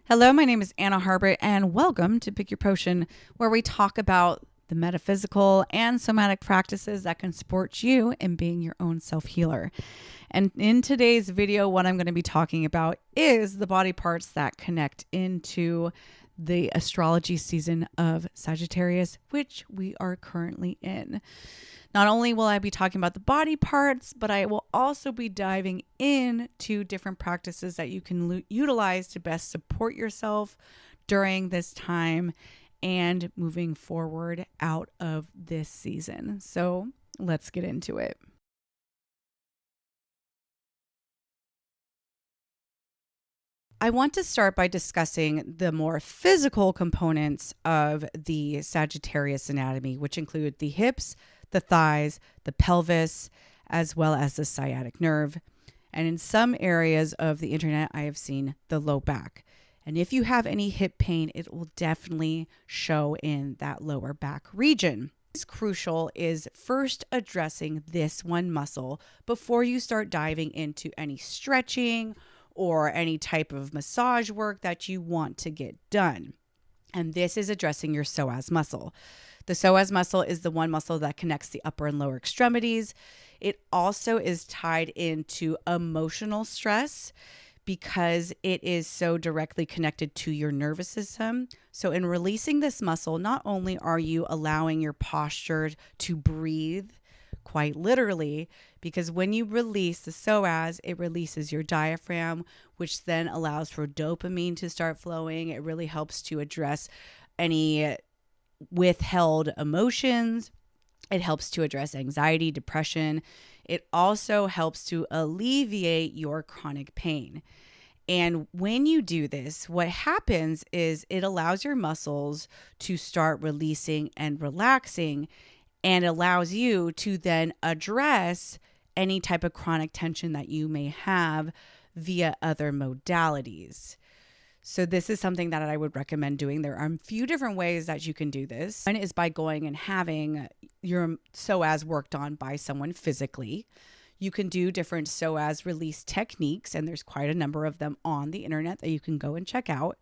Hello, my name is Anna Harbert, and welcome to Pick Your Potion, where we talk about the metaphysical and somatic practices that can support you in being your own self-healer. And in today's video, what I'm going to be talking about is the body parts that connect into the astrology season of Sagittarius, which we are currently in. Not only will I be talking about the body parts, but I will also be diving into different practices that you can utilize to best support yourself during this time and moving forward out of this season. So let's get into it. I want to start by discussing the more physical components of the Sagittarius anatomy, which include the hips, the thighs, the pelvis, as well as the sciatic nerve. And in some areas of the internet, I have seen the low back. And if you have any hip pain, it will definitely show in that lower back region. What's crucial is first addressing this one muscle before you start diving into any stretching or any type of massage work that you want to get done. And this is addressing your psoas muscle. The psoas muscle is the one muscle that connects the upper and lower extremities. It also is tied into emotional stress because it is so directly connected to your nervous system. So in releasing this muscle, not only are you allowing your posture to breathe, quite literally, because when you release the psoas, it releases your diaphragm, which then allows for dopamine to start flowing. It really helps to address any withheld emotions. It helps to address anxiety, depression. It also helps to alleviate your chronic pain. And when you do this, what happens is it allows your muscles to start releasing and relaxing, and allows you to then address any type of chronic tension that you may have via other modalities. So this is something that I would recommend doing. There are a few different ways that you can do this. One is by going and having your psoas worked on by someone physically. You can do different psoas release techniques, and there's quite a number of them on the internet that you can go and check out.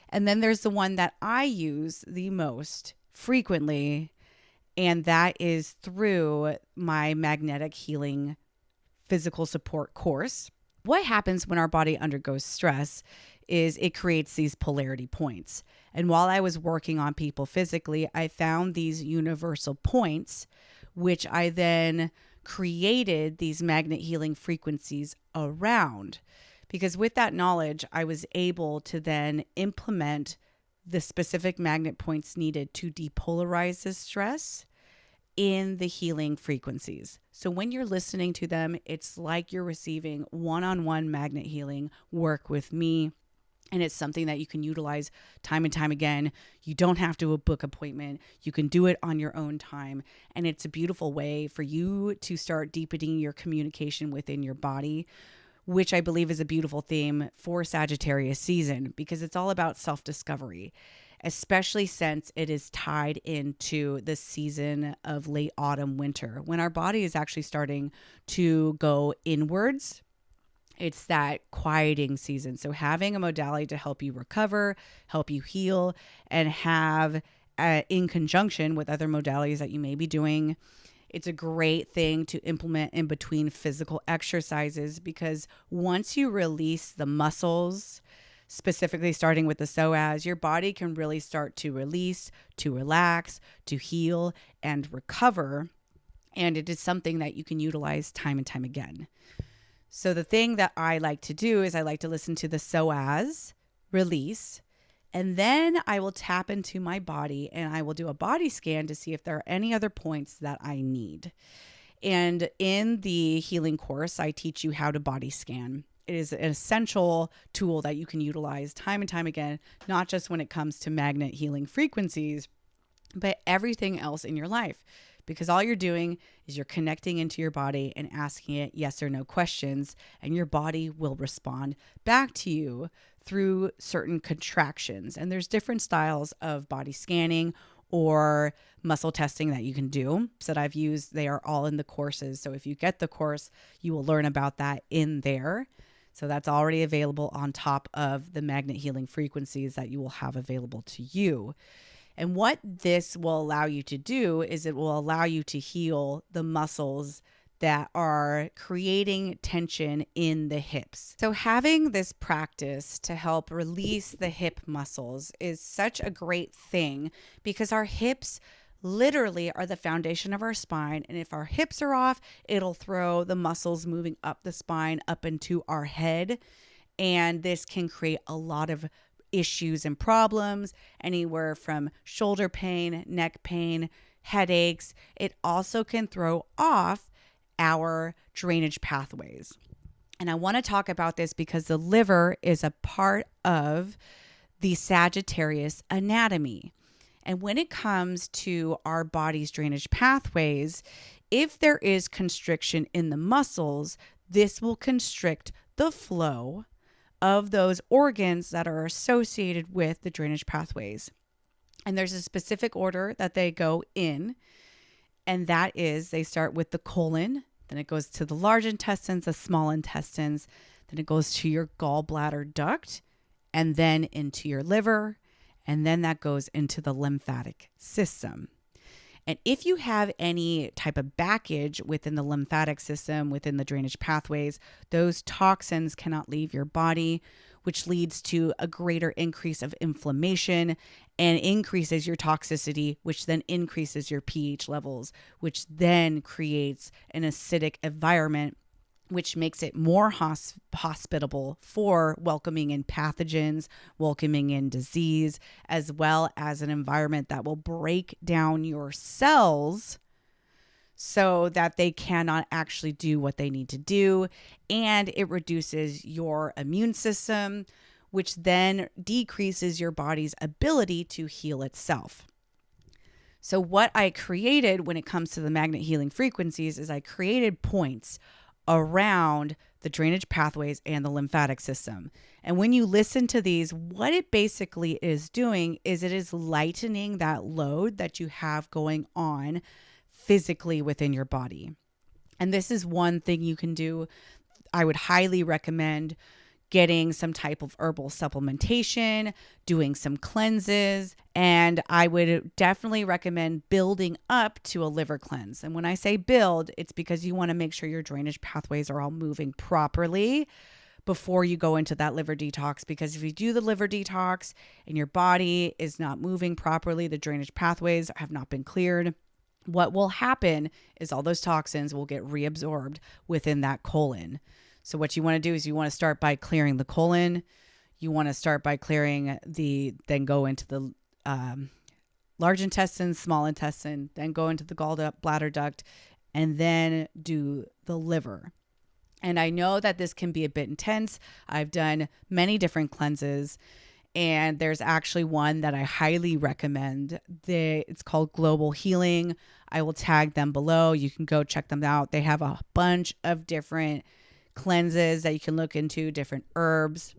And then there's the one that I use the most frequently, and that is through my magnetic healing physical support course. What happens when our body undergoes stress is it creates these polarity points. And while I was working on people physically, I found these universal points, which I then created these magnet healing frequencies around. Because with that knowledge, I was able to then implement the specific magnet points needed to depolarize this stress in the healing frequencies. So when you're listening to them, it's like you're receiving one-on-one magnet healing work with me. And it's something that you can utilize time and time again. You don't have to book an appointment. You can do it on your own time. And it's a beautiful way for you to start deepening your communication within your body, which I believe is a beautiful theme for Sagittarius season, because it's all about self-discovery, especially since it is tied into the season of late autumn, winter, when our body is actually starting to go inwards. It's that quieting season. So having a modality to help you recover, help you heal, and have in conjunction with other modalities that you may be doing, it's a great thing to implement in between physical exercises, because once you release the muscles, specifically starting with the psoas, your body can really start to release, to relax, to heal, and recover. And it is something that you can utilize time and time again. So the thing that I like to do is I like to listen to the psoas release, and then I will tap into my body and I will do a body scan to see if there are any other points that I need. And in the healing course, I teach you how to body scan. It is an essential tool that you can utilize time and time again, not just when it comes to magnet healing frequencies, but everything else in your life. Because all you're doing is you're connecting into your body and asking it yes or no questions, and your body will respond back to you through certain contractions. And there's different styles of body scanning or muscle testing that you can do that I've used. They are all in the courses. So if you get the course, you will learn about that in there. So that's already available on top of the magnet healing frequencies that you will have available to you. And what this will allow you to do is it will allow you to heal the muscles that are creating tension in the hips. So having this practice to help release the hip muscles is such a great thing because our hips literally are the foundation of our spine. And if our hips are off, it'll throw the muscles moving up the spine up into our head. And this can create a lot of issues and problems, anywhere from shoulder pain, neck pain, headaches. It also can throw off our drainage pathways. And I want to talk about this because the liver is a part of the Sagittarius anatomy. And when it comes to our body's drainage pathways, if there is constriction in the muscles, this will constrict the flow of those organs that are associated with the drainage pathways. And there's a specific order that they go in, and that is they start with the colon, then it goes to the large intestines, the small intestines, then it goes to your gallbladder duct, and then into your liver, and then that goes into the lymphatic system. And if you have any type of baggage within the lymphatic system, within the drainage pathways, those toxins cannot leave your body, which leads to a greater increase of inflammation and increases your toxicity, which then increases your pH levels, which then creates an acidic environment, which makes it more hospitable for welcoming in pathogens, welcoming in disease, as well as an environment that will break down your cells so that they cannot actually do what they need to do. And it reduces your immune system, which then decreases your body's ability to heal itself. So what I created when it comes to the magnet healing frequencies is I created points around the drainage pathways and the lymphatic system. And when you listen to these, what it basically is doing is it is lightening that load that you have going on physically within your body. And this is one thing you can do. I would highly recommend getting some type of herbal supplementation, doing some cleanses, and I would definitely recommend building up to a liver cleanse. And when I say build, it's because you want to make sure your drainage pathways are all moving properly before you go into that liver detox. Because if you do the liver detox and your body is not moving properly, the drainage pathways have not been cleared, what will happen is all those toxins will get reabsorbed within that colon. So what you want to do is you want to start by clearing the colon. You want to start by clearing then go into the large intestine, small intestine, then go into the gallbladder duct, and then do the liver. And I know that this can be a bit intense. I've done many different cleanses, and there's actually one that I highly recommend. It's called Global Healing. I will tag them below. You can go check them out. They have a bunch of different cleanses that you can look into, different herbs.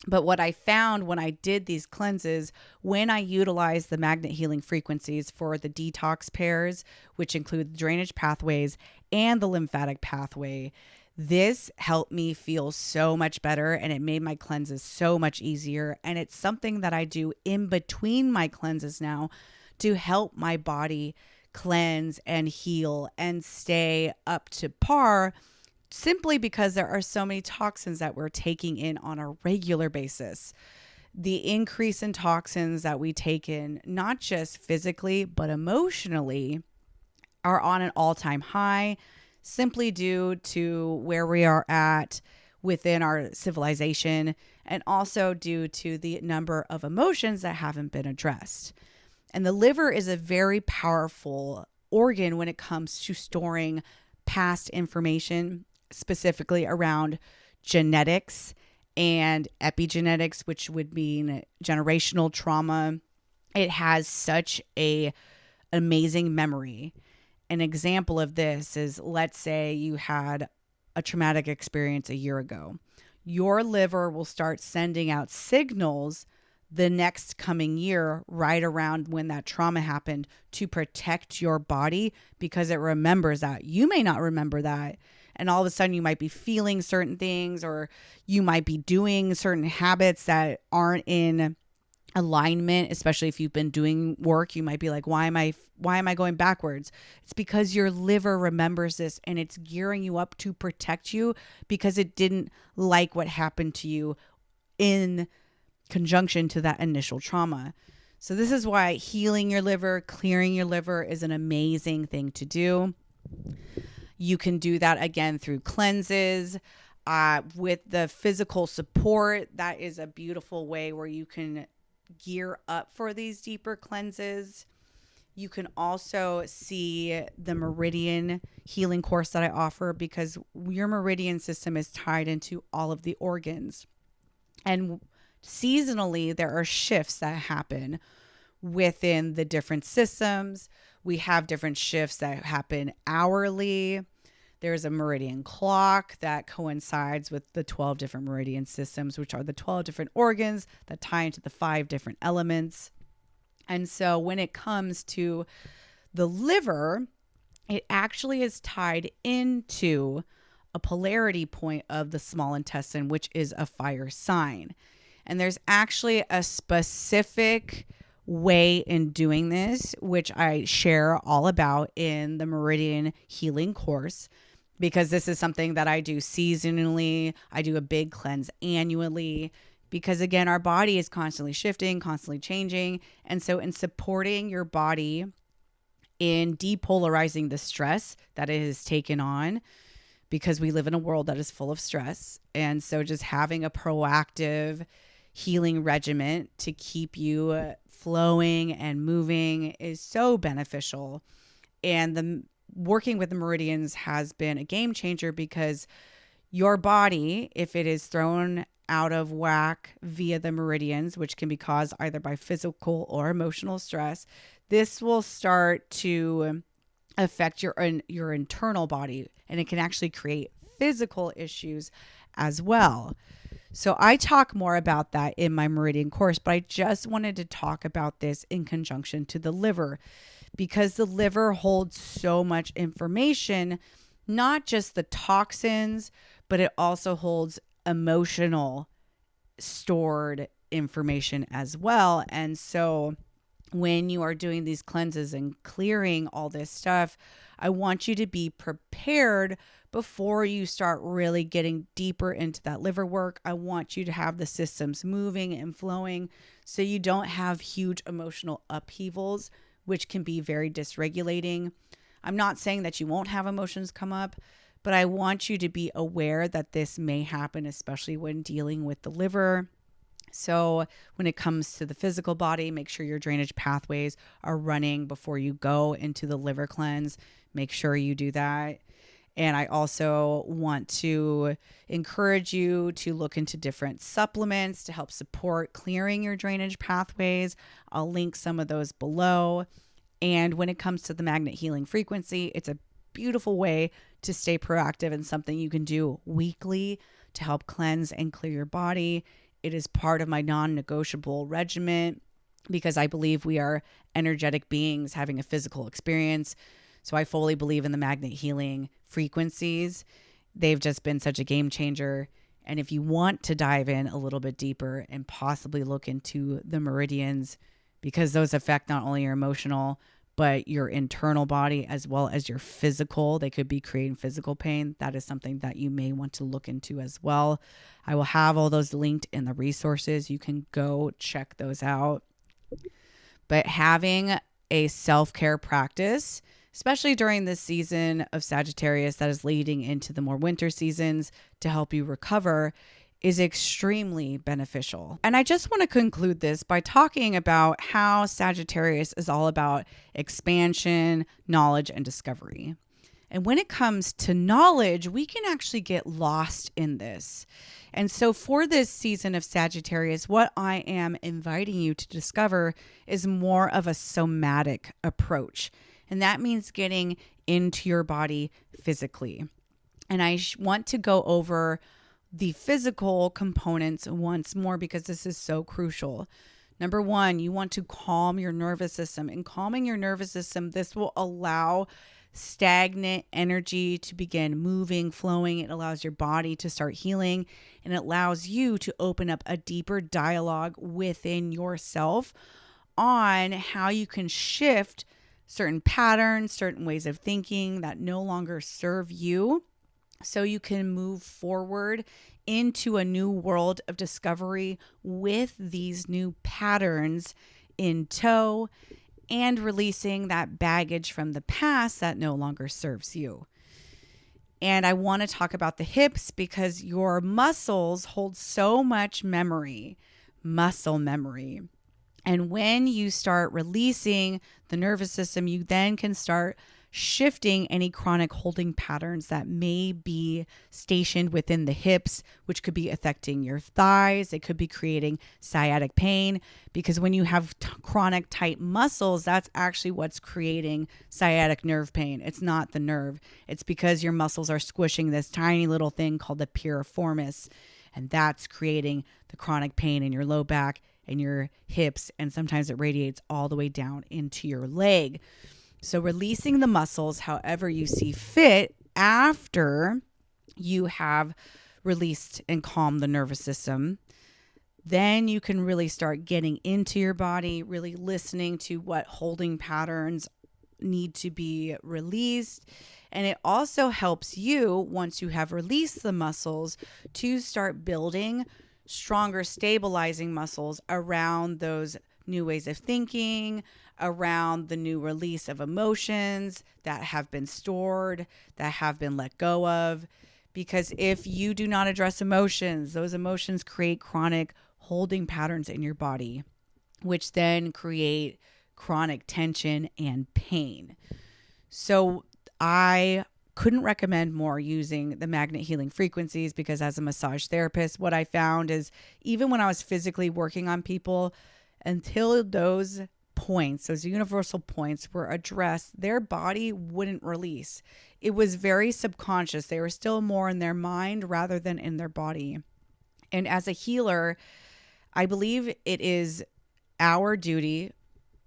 But what I found when I did these cleanses, when I utilized the magnet healing frequencies for the detox pairs, which include the drainage pathways and the lymphatic pathway, this helped me feel so much better, and it made my cleanses so much easier. And it's something that I do in between my cleanses now to help my body cleanse and heal and stay up to par, simply because there are so many toxins that we're taking in on a regular basis. The increase in toxins that we take in, not just physically, but emotionally, are on an all-time high, simply due to where we are at within our civilization, and also due to the number of emotions that haven't been addressed. And the liver is a very powerful organ when it comes to storing past information, specifically around genetics and epigenetics, which would mean generational trauma. It has such an amazing memory. An example of this is, let's say you had a traumatic experience a year ago. Your liver will start sending out signals the next coming year, right around when that trauma happened, to protect your body, because it remembers that. You may not remember that. And all of a sudden you might be feeling certain things, or you might be doing certain habits that aren't in alignment. Especially if you've been doing work, you might be like, why am I going backwards? It's because your liver remembers this, and it's gearing you up to protect you because it didn't like what happened to you in conjunction to that initial trauma. So this is why healing your liver, clearing your liver is an amazing thing to do. You can do that again through cleanses. With the physical support, that is a beautiful way where you can gear up for these deeper cleanses. You can also see the meridian healing course that I offer, because your meridian system is tied into all of the organs. And seasonally, there are shifts that happen within the different systems. We have different shifts that happen hourly. There's a meridian clock that coincides with the 12 different meridian systems, which are the 12 different organs that tie into the 5 different elements. And so when it comes to the liver, it actually is tied into a polarity point of the small intestine, which is a fire sign. And there's actually a specific way in doing this, which I share all about in the Meridian Healing course, because this is something that I do seasonally. I do a big cleanse annually, because again, our body is constantly shifting, constantly changing. And so in supporting your body in depolarizing the stress that it has taken on, because we live in a world that is full of stress. And so just having a proactive healing regimen to keep you flowing and moving is so beneficial. And the working with the meridians has been a game changer, because your body, if it is thrown out of whack via the meridians, which can be caused either by physical or emotional stress, this will start to affect your internal body, and it can actually create physical issues as well. So I talk more about that in my meridian course, but I just wanted to talk about this in conjunction to the liver, because the liver holds so much information, not just the toxins, but it also holds emotional stored information as well. And so when you are doing these cleanses and clearing all this stuff, I want you to be prepared before you start really getting deeper into that liver work. I want you to have the systems moving and flowing so you don't have huge emotional upheavals, which can be very dysregulating. I'm not saying that you won't have emotions come up, but I want you to be aware that this may happen, especially when dealing with the liver. So when it comes to the physical body, make sure your drainage pathways are running before you go into the liver cleanse. Make sure you do that. And I also want to encourage you to look into different supplements to help support clearing your drainage pathways. I'll link some of those below. And when it comes to the magnet healing frequency, it's a beautiful way to stay proactive and something you can do weekly to help cleanse and clear your body. It is part of my non-negotiable regimen, because I believe we are energetic beings having a physical experience. So I fully believe in the magnet healing frequencies. They've just been such a game changer. And if you want to dive in a little bit deeper and possibly look into the meridians, because those affect not only your emotional, but your internal body as well as your physical. They could be creating physical pain. That is something that you may want to look into as well. I will have all those linked in the resources. You can go check those out. But having a self-care practice, especially during this season of Sagittarius that is leading into the more winter seasons to help you recover, is extremely beneficial. And I just want to conclude this by talking about how Sagittarius is all about expansion, knowledge, and discovery. And when it comes to knowledge, we can actually get lost in this. And so for this season of Sagittarius, what I am inviting you to discover is more of a somatic approach. And that means getting into your body physically. And I want to go over the physical components once more, because this is so crucial. Number one, you want to calm your nervous system. And calming your nervous system, this will allow stagnant energy to begin moving, flowing. It allows your body to start healing, and it allows you to open up a deeper dialogue within yourself on how you can shift certain patterns, certain ways of thinking that no longer serve you, so you can move forward into a new world of discovery with these new patterns in tow, and releasing that baggage from the past that no longer serves you. And I want to talk about the hips because your muscles hold so much memory, muscle memory. And when you start releasing the nervous system, you then can start shifting any chronic holding patterns that may be stationed within the hips, which could be affecting your thighs. It could be creating sciatic pain, because when you have chronic tight muscles, that's actually what's creating sciatic nerve pain. It's not the nerve. It's because your muscles are squishing this tiny little thing called the piriformis, and that's creating the chronic pain in your low back and your hips, and sometimes it radiates all the way down into your leg. So releasing the muscles however you see fit after you have released and calmed the nervous system, then you can really start getting into your body, really listening to what holding patterns need to be released. And it also helps you, once you have released the muscles, to start building stronger stabilizing muscles around those new ways of thinking, around the new release of emotions that have been stored, that have been let go of. Because if you do not address emotions, those emotions create chronic holding patterns in your body, which then create chronic tension and pain. So I couldn't recommend more using the magnet healing frequencies, because as a massage therapist, what I found is even when I was physically working on people, until those points, those universal points were addressed, their body wouldn't release. It was very subconscious. They were still more in their mind rather than in their body. And as a healer, I believe it is our duty,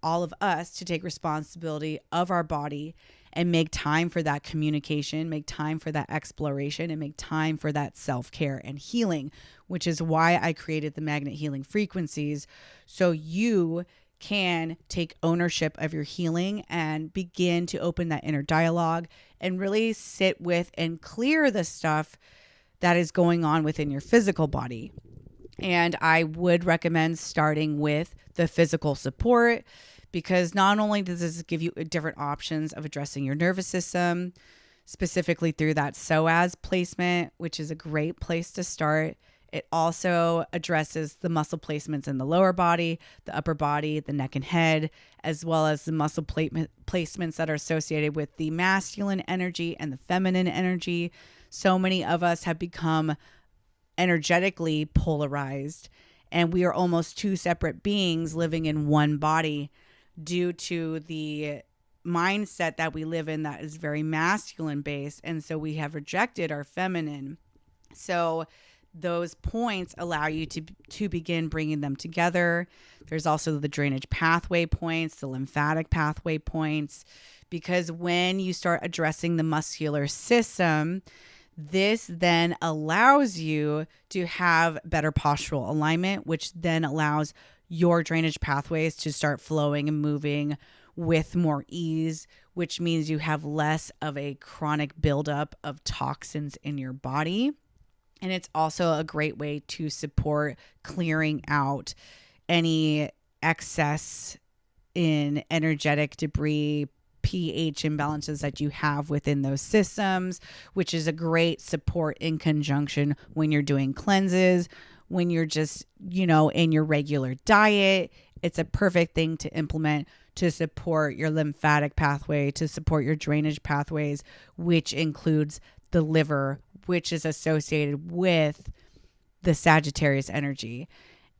all of us, to take responsibility of our body and make time for that communication, make time for that exploration, and make time for that self-care and healing, which is why I created the magnet healing frequencies, so you can take ownership of your healing and begin to open that inner dialogue and really sit with and clear the stuff that is going on within your physical body. And I would recommend starting with the physical support, because not only does this give you different options of addressing your nervous system, specifically through that psoas placement, which is a great place to start. It also addresses the muscle placements in the lower body, the upper body, the neck and head, as well as the muscle placements that are associated with the masculine energy and the feminine energy. So many of us have become energetically polarized, and we are almost two separate beings living in one body due to the mindset that we live in that is very masculine based. And so we have rejected our feminine. So those points allow you to begin bringing them together. There's also the drainage pathway points, the lymphatic pathway points, because when you start addressing the muscular system, this then allows you to have better postural alignment, which then allows your drainage pathways to start flowing and moving with more ease, which means you have less of a chronic buildup of toxins in your body. And it's also a great way to support clearing out any excess in energetic debris, pH imbalances that you have within those systems, which is a great support in conjunction when you're doing cleanses, when you're just, in your regular diet. It's a perfect thing to implement to support your lymphatic pathway, to support your drainage pathways, which includes the liver, which is associated with the Sagittarius energy.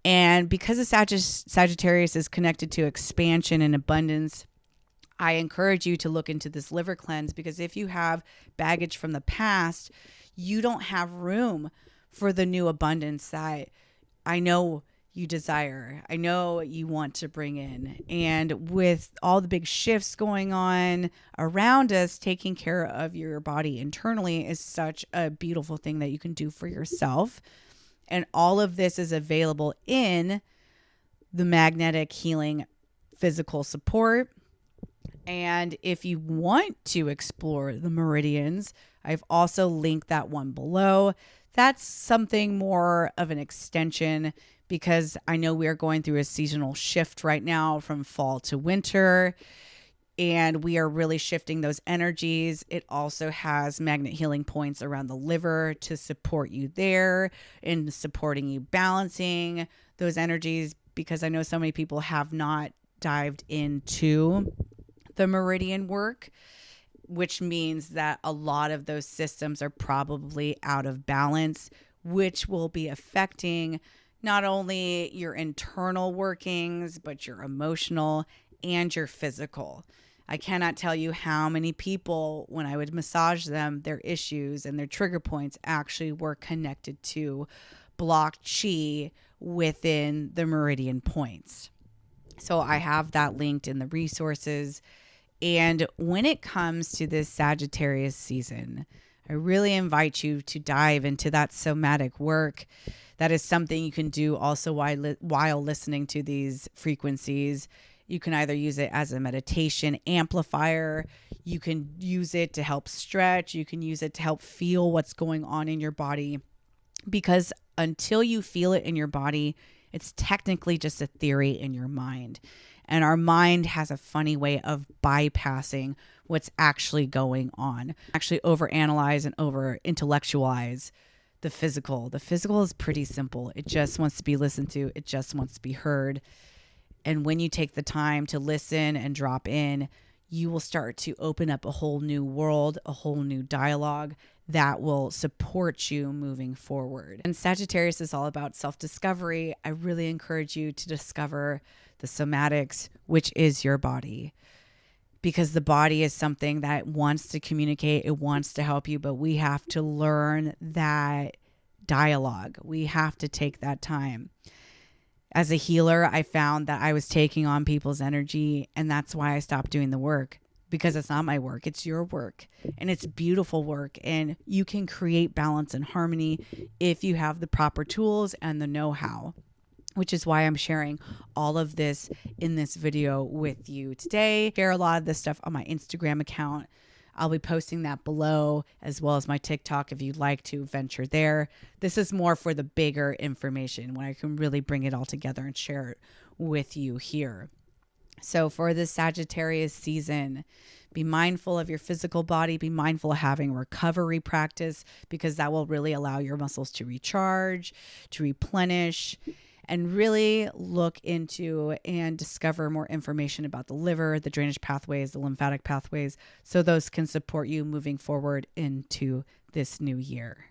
And because the Sagittarius is connected to expansion and abundance, I encourage you to look into this liver cleanse, because if you have baggage from the past, you don't have room for the new abundance that I know you desire. I know you want to bring in. And with all the big shifts going on around us, taking care of your body internally is such a beautiful thing that you can do for yourself. And all of this is available in the magnetic healing physical support. And if you want to explore the meridians, I've also linked that one below. That's something more of an extension because I know we are going through a seasonal shift right now from fall to winter, and we are really shifting those energies. It also has magnet healing points around the liver to support you there and supporting you balancing those energies, because I know so many people have not dived into the meridian work, which means that a lot of those systems are probably out of balance, which will be affecting not only your internal workings, but your emotional and your physical. I cannot tell you how many people, when I would massage them, their issues and their trigger points actually were connected to blocked chi within the meridian points. So I have that linked in the resources. And when it comes to this Sagittarius season, I really invite you to dive into that somatic work. That is something you can do also while listening to these frequencies. You can either use it as a meditation amplifier. You can use it to help stretch. You can use it to help feel what's going on in your body. Because until you feel it in your body, it's technically just a theory in your mind. And our mind has a funny way of bypassing what's actually going on. Actually overanalyze and over intellectualize the physical. The physical is pretty simple. It just wants to be listened to. It just wants to be heard. And when you take the time to listen and drop in, you will start to open up a whole new world, a whole new dialogue that will support you moving forward. And Sagittarius is all about self-discovery. I really encourage you to discover the somatics, which is your body, because the body is something that wants to communicate. It wants to help you, but we have to learn that dialogue. We have to take that time. As a healer, I found that I was taking on people's energy, and that's why I stopped doing the work, because it's not my work. It's your work, and it's beautiful work, and you can create balance and harmony if you have the proper tools and the know-how, which is why I'm sharing all of this in this video with you today. I share a lot of this stuff on my Instagram account. I'll be posting that below, as well as my TikTok if you'd like to venture there. This is more for the bigger information when I can really bring it all together and share it with you here. So for the Sagittarius season, be mindful of your physical body. Be mindful of having recovery practice, because that will really allow your muscles to recharge, to replenish, and really look into and discover more information about the liver, the drainage pathways, the lymphatic pathways, so those can support you moving forward into this new year.